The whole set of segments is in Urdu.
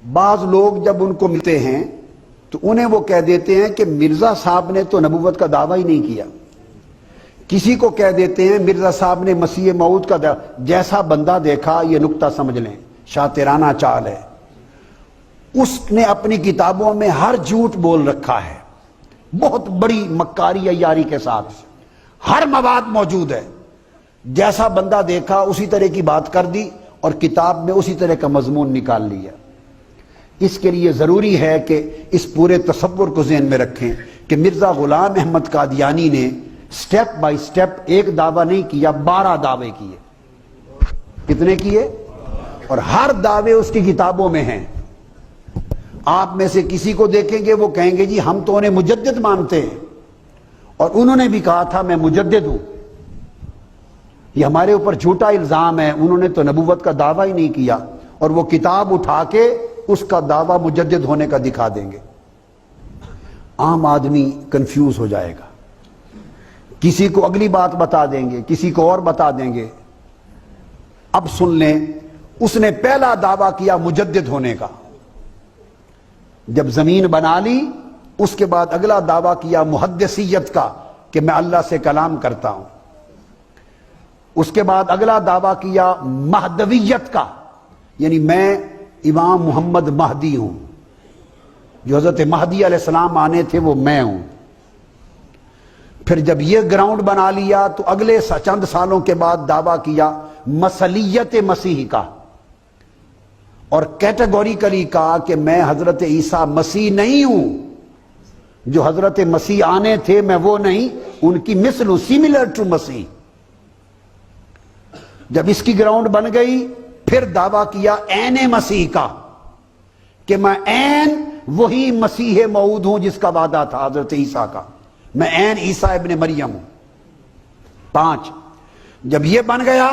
بعض لوگ جب ان کو ملتے ہیں تو انہیں وہ کہہ دیتے ہیں کہ مرزا صاحب نے تو نبوت کا دعویٰ ہی نہیں کیا. کسی کو کہہ دیتے ہیں مرزا صاحب نے مسیح موعود کا جیسا بندہ دیکھا یہ نکتہ سمجھ لیں، شاطرانہ چال ہے. اس نے اپنی کتابوں میں ہر جھوٹ بول رکھا ہے، بہت بڑی مکاری عیاری کے ساتھ ہر مواد موجود ہے. جیسا بندہ دیکھا اسی طرح کی بات کر دی اور کتاب میں اسی طرح کا مضمون نکال لیا. اس کے لیے ضروری ہے کہ اس پورے تصور کو ذہن میں رکھیں کہ مرزا غلام احمد قادیانی نے سٹیپ بائی سٹیپ ایک دعویٰ نہیں کیا، 12 دعوے کیے. کتنے کیے؟ اور ہر دعوے اس کی کتابوں میں ہیں. آپ میں سے کسی کو دیکھیں گے وہ کہیں گے جی ہم تو انہیں مجدد مانتے ہیں، اور انہوں نے بھی کہا تھا میں مجدد ہوں. یہ ہمارے اوپر جھوٹا الزام ہے، انہوں نے تو نبوت کا دعویٰ ہی نہیں کیا، اور وہ کتاب اٹھا کے اس کا دعویٰ مجدد ہونے کا دکھا دیں گے. عام آدمی کنفیوز ہو جائے گا، کسی کو اگلی بات بتا دیں گے، کسی کو اور بتا دیں گے. اب سن لیں، اس نے پہلا دعویٰ کیا مجدد ہونے کا. جب زمین بنا لی اس کے بعد اگلا دعویٰ کیا محدثیت کا کہ میں اللہ سے کلام کرتا ہوں. اس کے بعد اگلا دعویٰ کیا مہدویت کا، یعنی میں امام محمد مہدی ہوں، جو حضرت مہدی علیہ السلام آنے تھے وہ میں ہوں. پھر جب یہ گراؤنڈ بنا لیا تو اگلے چند سالوں کے بعد دعویٰ کیا مسیحیت مسیح کا، اور کیٹیگوریکلی کہا کہ میں حضرت عیسیٰ مسیح نہیں ہوں، جو حضرت مسیح آنے تھے میں وہ نہیں، ان کی مثل ہوں، سیملر ٹو مسیح. جب اس کی گراؤنڈ بن گئی پھر دعویٰ کیا عین مسیح کا کہ میں عین وہی مسیح موعود ہوں جس کا وعدہ تھا حضرت عیسیٰ کا، میں عین عیسیٰ ابن مریم ہوں. 5 جب یہ بن گیا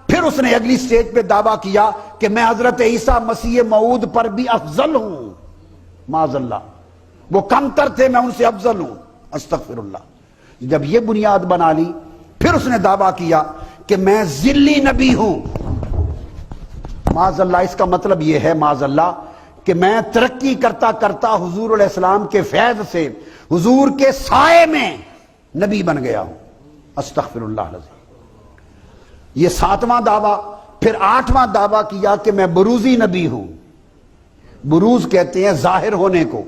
پھر اس نے اگلی سٹیج پہ دعویٰ کیا کہ میں حضرت عیسیٰ مسیح موعود پر بھی افضل ہوں. معاذ اللہ، وہ کم تر تھے میں ان سے افضل ہوں، استغفر اللہ. جب یہ بنیاد بنا لی پھر اس نے دعویٰ کیا کہ میں ذلی نبی ہوں. معاذ اللہ، اس کا مطلب یہ ہے معاذ اللہ کہ میں ترقی کرتا کرتا حضور علیہ السلام کے فیض سے حضور کے سائے میں نبی بن گیا ہوں. استغفر اللہ العظیم. یہ 7واں دعویٰ. پھر 8واں دعویٰ کیا کہ میں بروزی نبی ہوں. بروز کہتے ہیں ظاہر ہونے کو،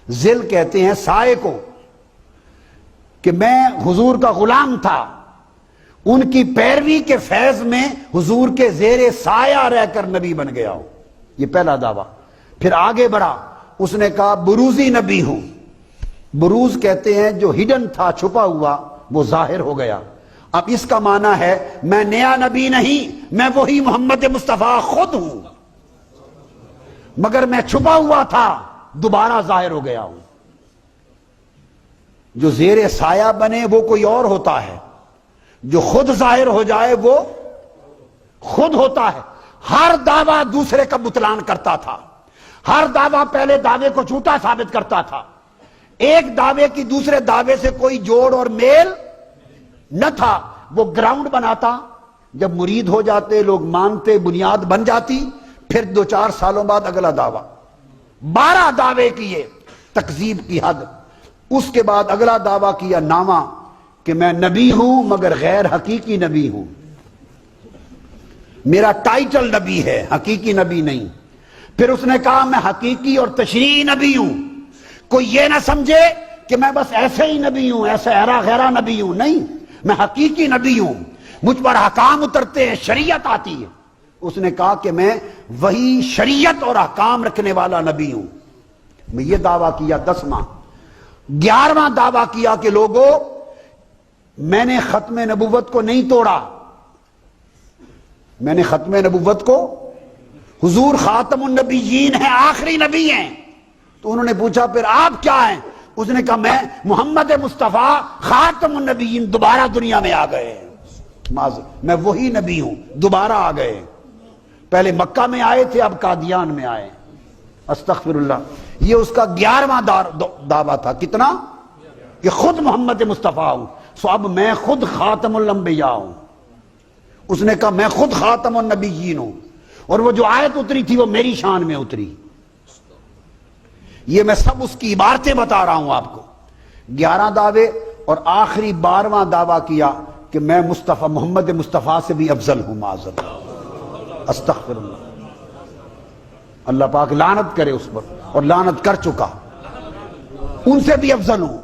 ذل کہتے ہیں سائے کو، کہ میں حضور کا غلام تھا، ان کی پیروی کے فیض میں حضور کے زیر سایہ رہ کر نبی بن گیا ہوں. یہ پہلا دعویٰ. پھر آگے بڑھا، اس نے کہا بروزی نبی ہوں. بروز کہتے ہیں جو ہڈن تھا، چھپا ہوا، وہ ظاہر ہو گیا. اب اس کا معنی ہے میں نیا نبی نہیں، میں وہی محمد مصطفیٰ خود ہوں، مگر میں چھپا ہوا تھا، دوبارہ ظاہر ہو گیا ہوں. جو زیر سایہ بنے وہ کوئی اور ہوتا ہے، جو خود ظاہر ہو جائے وہ خود ہوتا ہے. ہر دعویٰ دوسرے کا بطلان کرتا تھا، ہر دعویٰ پہلے دعوے کو جھوٹا ثابت کرتا تھا. ایک دعوے کی دوسرے دعوے سے کوئی جوڑ اور میل نہ تھا. وہ گراؤنڈ بناتا، جب مرید ہو جاتے، لوگ مانتے، بنیاد بن جاتی، پھر 2-4 سالوں بعد اگلا دعویٰ. 12 دعوے کیے، تکذیب کی حد. اس کے بعد اگلا دعویٰ کیا نامہ کہ میں نبی ہوں مگر غیر حقیقی نبی ہوں، میرا ٹائٹل نبی ہے، حقیقی نبی نہیں. پھر اس نے کہا میں حقیقی اور تشریعی نبی ہوں، کوئی یہ نہ سمجھے کہ میں بس ایسے ہی نبی ہوں، ایسے ہیرا غیرہ نبی ہوں، نہیں، میں حقیقی نبی ہوں، مجھ پر احکام اترتے ہیں، شریعت آتی ہے. اس نے کہا کہ میں وہی شریعت اور احکام رکھنے والا نبی ہوں. میں یہ دعویٰ کیا 10واں. 11واں دعویٰ کیا کہ لوگوں میں نے ختم نبوت کو نہیں توڑا، میں نے ختم نبوت کو، حضور خاتم النبیین ہیں، آخری نبی ہیں. تو انہوں نے پوچھا پھر آپ کیا ہیں؟ اس نے کہا میں محمد مصطفیٰ خاتم النبیین دوبارہ دنیا میں آ گئے، میں وہی نبی ہوں، دوبارہ آ گئے. پہلے مکہ میں آئے تھے، اب قادیان میں آئے. استغفر اللہ. یہ اس کا 11واں دعویٰ تھا. کتنا؟ کہ خود محمد مصطفیٰ ہوں، سو اب میں خود خاتم الانبیاء ہوں. اس نے کہا میں خود خاتم النبیین ہوں، اور وہ جو آیت اتری تھی وہ میری شان میں اتری. یہ میں سب اس کی عبارتیں بتا رہا ہوں آپ کو. 11 دعوے اور آخری 12واں دعویٰ کیا کہ میں مصطفیٰ محمد مصطفیٰ سے بھی افضل ہوں. معاذ استغفر اللہ. اللہ پاک لعنت کرے اس پر، اور لعنت کر چکا. ان سے بھی افضل ہوں.